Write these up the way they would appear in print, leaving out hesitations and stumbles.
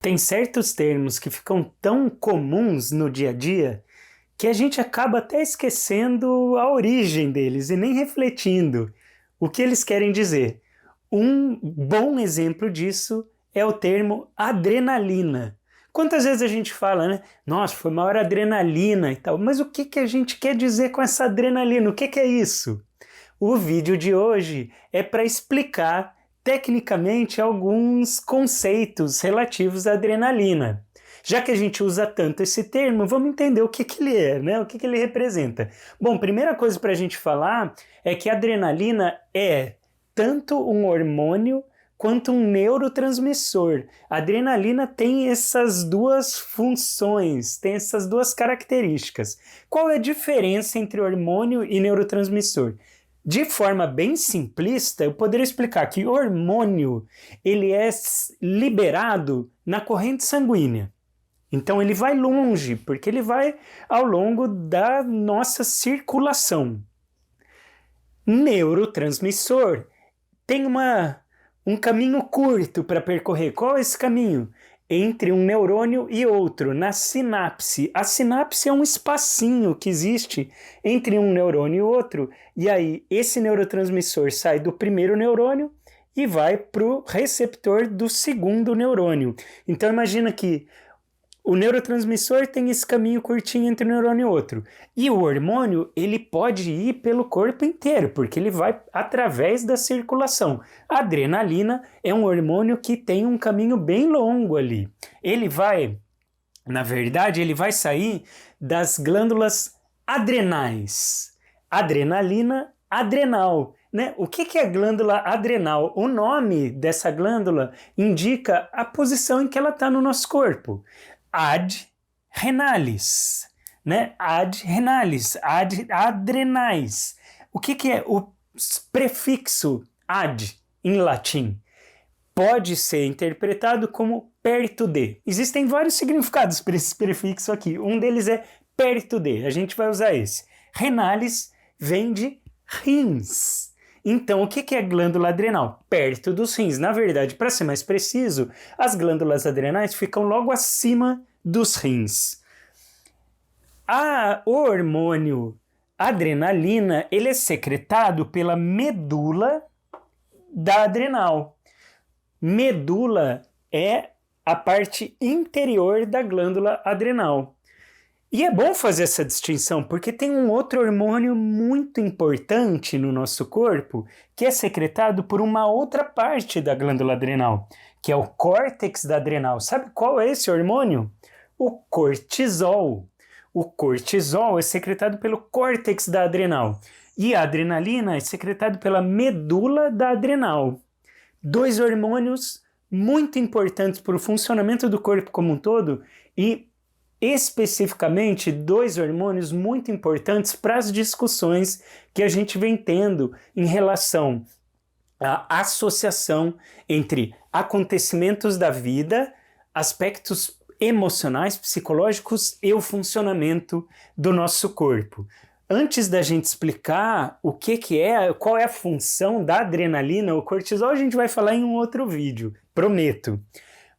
Tem certos termos que ficam tão comuns no dia a dia que a gente acaba até esquecendo a origem deles e nem refletindo o que eles querem dizer. Um bom exemplo disso é o termo adrenalina. Quantas vezes a gente fala, né? Nossa, foi maior adrenalina e tal. Mas o que a gente quer dizer com essa adrenalina? O que é isso? O vídeo de hoje é para explicar tecnicamente alguns conceitos relativos à adrenalina. Já que a gente usa tanto esse termo, vamos entender o que ele é, né? O que ele representa. Bom, primeira coisa para a gente falar é que a adrenalina é tanto um hormônio quanto um neurotransmissor. A adrenalina tem essas duas funções, tem essas duas características. Qual é a diferença entre hormônio e neurotransmissor? De forma bem simplista, eu poderia explicar que o hormônio ele é liberado na corrente sanguínea. Então ele vai longe, porque ele vai ao longo da nossa circulação. Neurotransmissor tem um caminho curto para percorrer. Qual é esse caminho? Entre um neurônio e outro, na sinapse. A sinapse é um espacinho que existe entre um neurônio e outro, e aí esse neurotransmissor sai do primeiro neurônio e vai para o receptor do segundo neurônio. Então imagina que o neurotransmissor tem esse caminho curtinho entre um neurônio e outro. E o hormônio, ele pode ir pelo corpo inteiro, porque ele vai através da circulação. A adrenalina é um hormônio que tem um caminho bem longo ali. Ele vai, na verdade, ele vai sair das glândulas adrenais. Adrenalina, adrenal. Né? O que é a glândula adrenal? O nome dessa glândula indica a posição em que ela está no nosso corpo. Ad renalis, né? Ad renalis, adrenais. O que é o prefixo ad em latim? Pode ser interpretado como perto de. Existem vários significados para esse prefixo aqui. Um deles é perto de. A gente vai usar esse. Renalis vem de rins. Então, o que é a glândula adrenal? Perto dos rins. Na verdade, para ser mais preciso, as glândulas adrenais ficam logo acima dos rins. O hormônio adrenalina, ele é secretado pela medula da adrenal. Medula é a parte interior da glândula adrenal. E é bom fazer essa distinção, porque tem um outro hormônio muito importante no nosso corpo, que é secretado por uma outra parte da glândula adrenal, que é o córtex da adrenal. Sabe qual é esse hormônio? O cortisol. O cortisol é secretado pelo córtex da adrenal. E a adrenalina é secretada pela medula da adrenal. Dois hormônios muito importantes para o funcionamento do corpo como um todo e especificamente dois hormônios muito importantes para as discussões que a gente vem tendo em relação à associação entre acontecimentos da vida, aspectos emocionais, psicológicos e o funcionamento do nosso corpo. Antes da gente explicar o que é, qual é a função da adrenalina ou cortisol, a gente vai falar em um outro vídeo, prometo.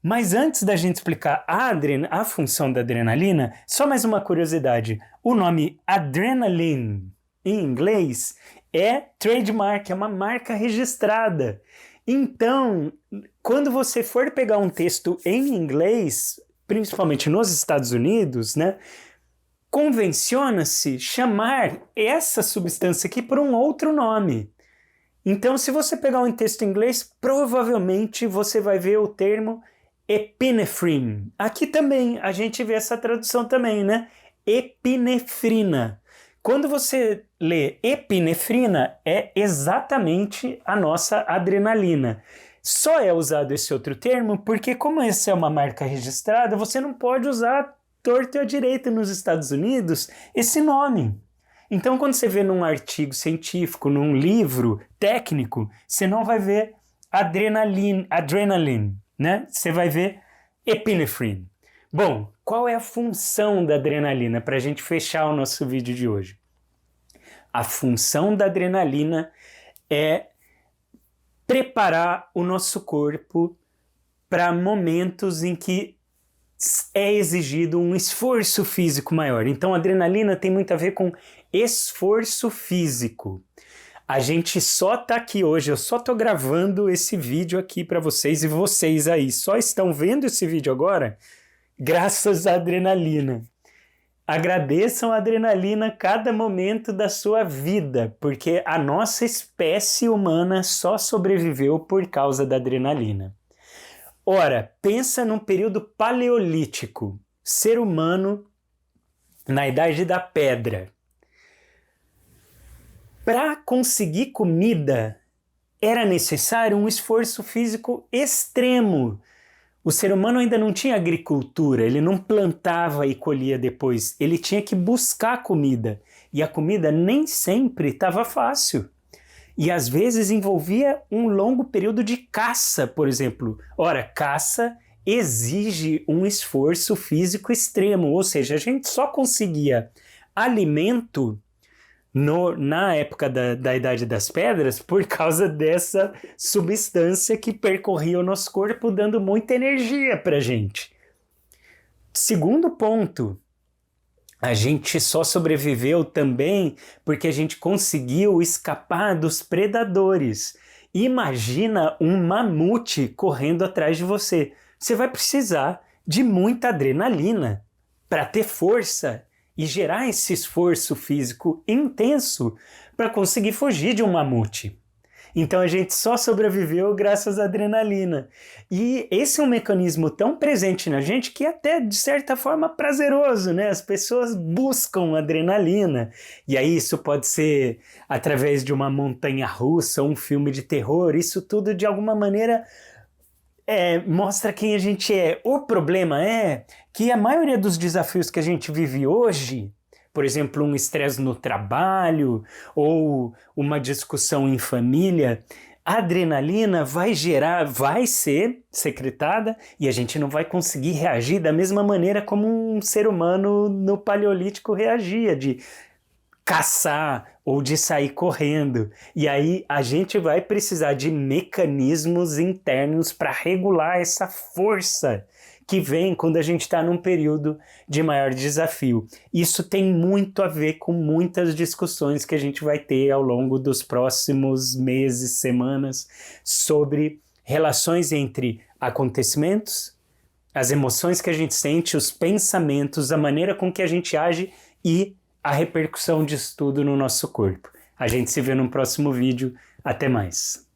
Mas antes da gente explicar a função da adrenalina, só mais uma curiosidade. O nome adrenaline, em inglês, é trademark, é uma marca registrada. Então, quando você for pegar um texto em inglês, principalmente nos Estados Unidos, né, convenciona-se chamar essa substância aqui por um outro nome. Então, se você pegar um texto em inglês, provavelmente você vai ver o termo epinefrine. Aqui também a gente vê essa tradução também, né? Epinefrina. Quando você lê epinefrina, é exatamente a nossa adrenalina. Só é usado esse outro termo porque, como essa é uma marca registrada, você não pode usar torto e à direita nos Estados Unidos esse nome. Então, quando você vê num artigo científico, num livro técnico, você não vai ver adrenaline, né? Você vai ver epinefrine. Bom, qual é a função da adrenalina para a gente fechar o nosso vídeo de hoje? A função da adrenalina é preparar o nosso corpo para momentos em que é exigido um esforço físico maior. Então, a adrenalina tem muito a ver com esforço físico. A gente só tá aqui hoje, eu só tô gravando esse vídeo aqui para vocês e vocês aí só estão vendo esse vídeo agora graças à adrenalina. Agradeçam a adrenalina a cada momento da sua vida, porque a nossa espécie humana só sobreviveu por causa da adrenalina. Ora, pensa num período paleolítico, ser humano na Idade da Pedra. Para conseguir comida, era necessário um esforço físico extremo. O ser humano ainda não tinha agricultura, ele não plantava e colhia depois, ele tinha que buscar comida. E a comida nem sempre estava fácil. E às vezes envolvia um longo período de caça, por exemplo. Ora, caça exige um esforço físico extremo, ou seja, a gente só conseguia alimento na época da Idade das Pedras por causa dessa substância que percorria o nosso corpo, dando muita energia para a gente. Segundo ponto, a gente só sobreviveu também porque a gente conseguiu escapar dos predadores. Imagina um mamute correndo atrás de você. Você vai precisar de muita adrenalina para ter força e gerar esse esforço físico intenso para conseguir fugir de um mamute. Então a gente só sobreviveu graças à adrenalina. E esse é um mecanismo tão presente na gente que é até, de certa forma, prazeroso, né? As pessoas buscam adrenalina. E aí isso pode ser através de uma montanha-russa, um filme de terror. Isso tudo, de alguma maneira, mostra quem a gente é. O problema é que a maioria dos desafios que a gente vive hoje, por exemplo, um estresse no trabalho ou uma discussão em família, a adrenalina vai ser secretada e a gente não vai conseguir reagir da mesma maneira como um ser humano no Paleolítico reagia, de caçar ou de sair correndo. E aí a gente vai precisar de mecanismos internos para regular essa força que vem quando a gente está num período de maior desafio. Isso tem muito a ver com muitas discussões que a gente vai ter ao longo dos próximos meses, semanas, sobre relações entre acontecimentos, as emoções que a gente sente, os pensamentos, a maneira com que a gente age e a repercussão disso tudo no nosso corpo. A gente se vê no próximo vídeo. Até mais.